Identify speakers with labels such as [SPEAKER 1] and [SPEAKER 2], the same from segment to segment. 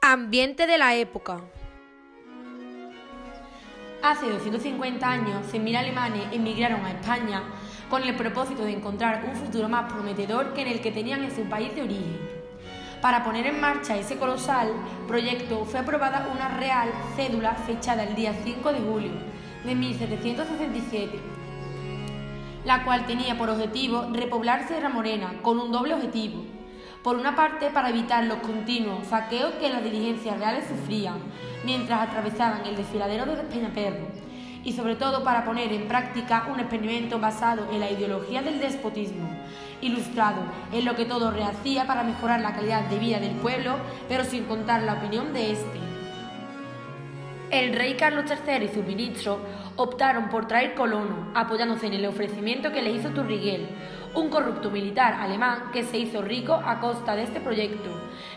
[SPEAKER 1] Ambiente de la época. Hace 250 años, 100.000 alemanes emigraron a España con el propósito de encontrar un futuro más prometedor que en el que tenían en su país de origen. Para poner en marcha ese colosal proyecto fue aprobada una real cédula fechada el día 5 de julio de 1767, la cual tenía por objetivo repoblar Sierra Morena con un doble objetivo. Por una parte, para evitar los continuos saqueos que las diligencias reales sufrían mientras atravesaban el desfiladero de Despeñaperro, y sobre todo para poner en práctica un experimento basado en la ideología del despotismo, ilustrado en lo que todo rehacía para mejorar la calidad de vida del pueblo, pero sin contar la opinión de éste. El rey Carlos III y sus ministros optaron por traer colonos, apoyándose en el ofrecimiento que le hizo Turriguel, un corrupto militar alemán que se hizo rico a costa de este proyecto,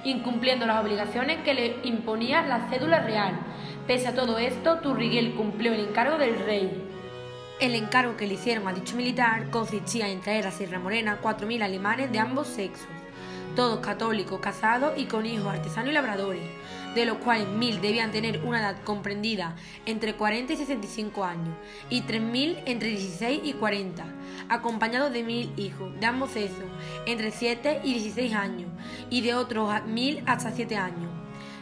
[SPEAKER 1] incumpliendo las obligaciones que le imponía la cédula real. Pese a todo esto, Turriguel cumplió el encargo del rey. El encargo que le hicieron a dicho militar consistía en traer a Sierra Morena 4.000 alemanes de ambos sexos, todos católicos, casados y con hijos artesanos y labradores, de los cuales 1.000 debían tener una edad comprendida entre 40 y 65 años y 3.000 entre 16 y 40, acompañados de 1.000 hijos de ambos sexos entre 7 y 16 años y de otros 1.000 hasta 7 años.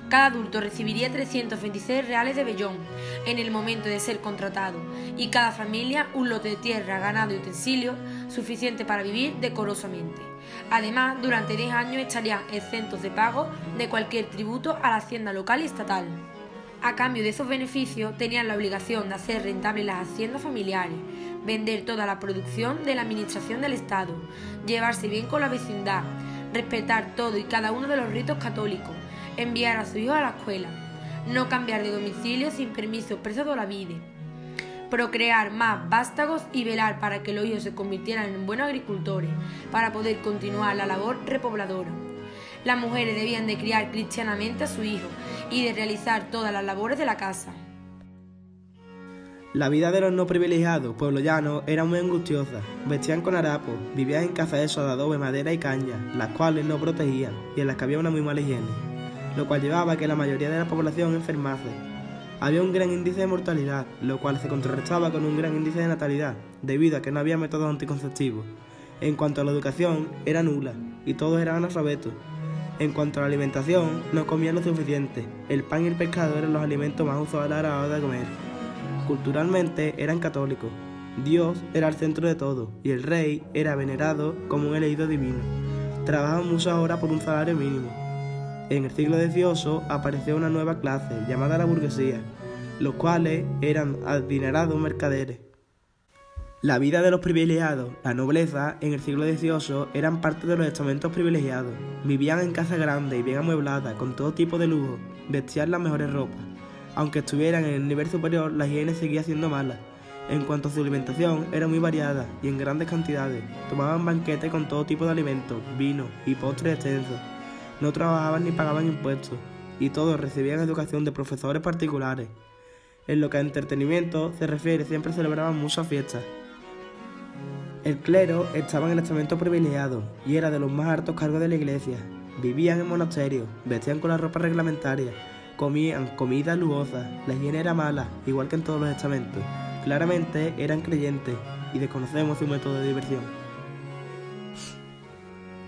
[SPEAKER 1] Cada adulto recibiría 326 reales de vellón en el momento de ser contratado y cada familia un lote de tierra, ganado y utensilios suficiente para vivir decorosamente. Además, durante 10 años estarían exentos de pago de cualquier tributo a la hacienda local y estatal. A cambio de esos beneficios, tenían la obligación de hacer rentables las haciendas familiares, vender toda la producción de la administración del Estado, llevarse bien con la vecindad, respetar todo y cada uno de los ritos católicos, enviar a su hijo a la escuela, no cambiar de domicilio sin permiso expreso de la vida, procrear más vástagos y velar para que los hijos se convirtieran en buenos agricultores para poder continuar la labor repobladora. Las mujeres debían de criar cristianamente a su hijo y de realizar todas las labores de la casa.
[SPEAKER 2] La vida de los no privilegiados pueblollanos era muy angustiosa. Vestían con harapos, vivían en casas de adobe, madera y caña, las cuales no protegían y en las que había una muy mala higiene, lo cual llevaba a que la mayoría de la población enfermase. Había un gran índice de mortalidad, lo cual se contrarrestaba con un gran índice de natalidad, debido a que no había métodos anticonceptivos. En cuanto a la educación, era nula, y todos eran analfabetos. En cuanto a la alimentación, no comían lo suficiente. El pan y el pescado eran los alimentos más usados a la hora de comer. Culturalmente eran católicos. Dios era el centro de todo, y el rey era venerado como un elegido divino. Trabajaban muchas horas por un salario mínimo. En el siglo XVIII apareció una nueva clase, llamada la burguesía, los cuales eran adinerados mercaderes. La vida de los privilegiados, la nobleza, en el siglo XVIII eran parte de los estamentos privilegiados. Vivían en casas grandes y bien amuebladas, con todo tipo de lujo, vestían las mejores ropas. Aunque estuvieran en el nivel superior, la higiene seguía siendo mala. En cuanto a su alimentación, era muy variada y en grandes cantidades. Tomaban banquetes con todo tipo de alimentos, vino y postres extensos. No trabajaban ni pagaban impuestos, y todos recibían educación de profesores particulares. En lo que a entretenimiento se refiere, siempre celebraban muchas fiestas. El clero estaba en el estamento privilegiado, y era de los más altos cargos de la iglesia. Vivían en monasterios, vestían con la ropa reglamentaria, comían comida lujosa, la higiene era mala, igual que en todos los estamentos. Claramente eran creyentes, y desconocemos su método de diversión.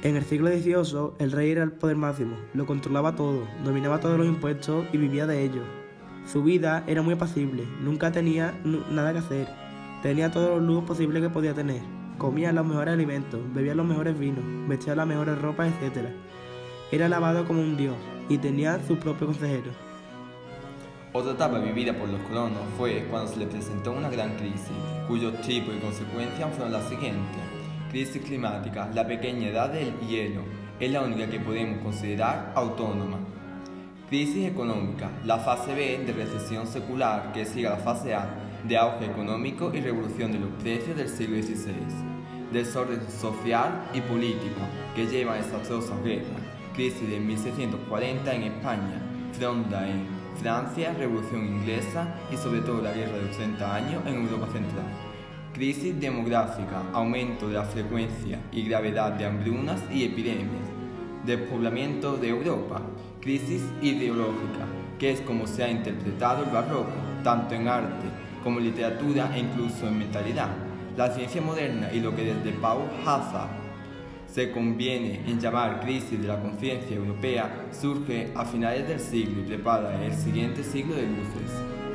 [SPEAKER 2] En el siglo XVIII, el rey era el poder máximo, lo controlaba todo, dominaba todos los impuestos y vivía de ellos. Su vida era muy apacible, nunca tenía nada que hacer, tenía todos los lujos posibles que podía tener, comía los mejores alimentos, bebía los mejores vinos, vestía las mejores ropas, etc. Era alabado como un dios y tenía su propio consejero.
[SPEAKER 3] Otra etapa vivida por los colonos fue cuando se les presentó una gran crisis, cuyos tipos y consecuencias fueron las siguientes. Crisis climática, la pequeña edad del hielo, es la única que podemos considerar autónoma. Crisis económica, la fase B de recesión secular que sigue a la fase A de auge económico y revolución de los precios del siglo XVI. Desorden social y político que lleva a desastrosas guerras. Crisis de 1640 en España, Fronda en Francia, Revolución Inglesa y sobre todo la Guerra de los 30 años en Europa Central. Crisis demográfica, aumento de la frecuencia y gravedad de hambrunas y epidemias, despoblamiento de Europa, crisis ideológica, que es como se ha interpretado el barroco, tanto en arte como en literatura e incluso en mentalidad. La ciencia moderna y lo que desde Paul Hazard se conviene en llamar crisis de la conciencia europea surge a finales del siglo y prepara el siguiente siglo de luces.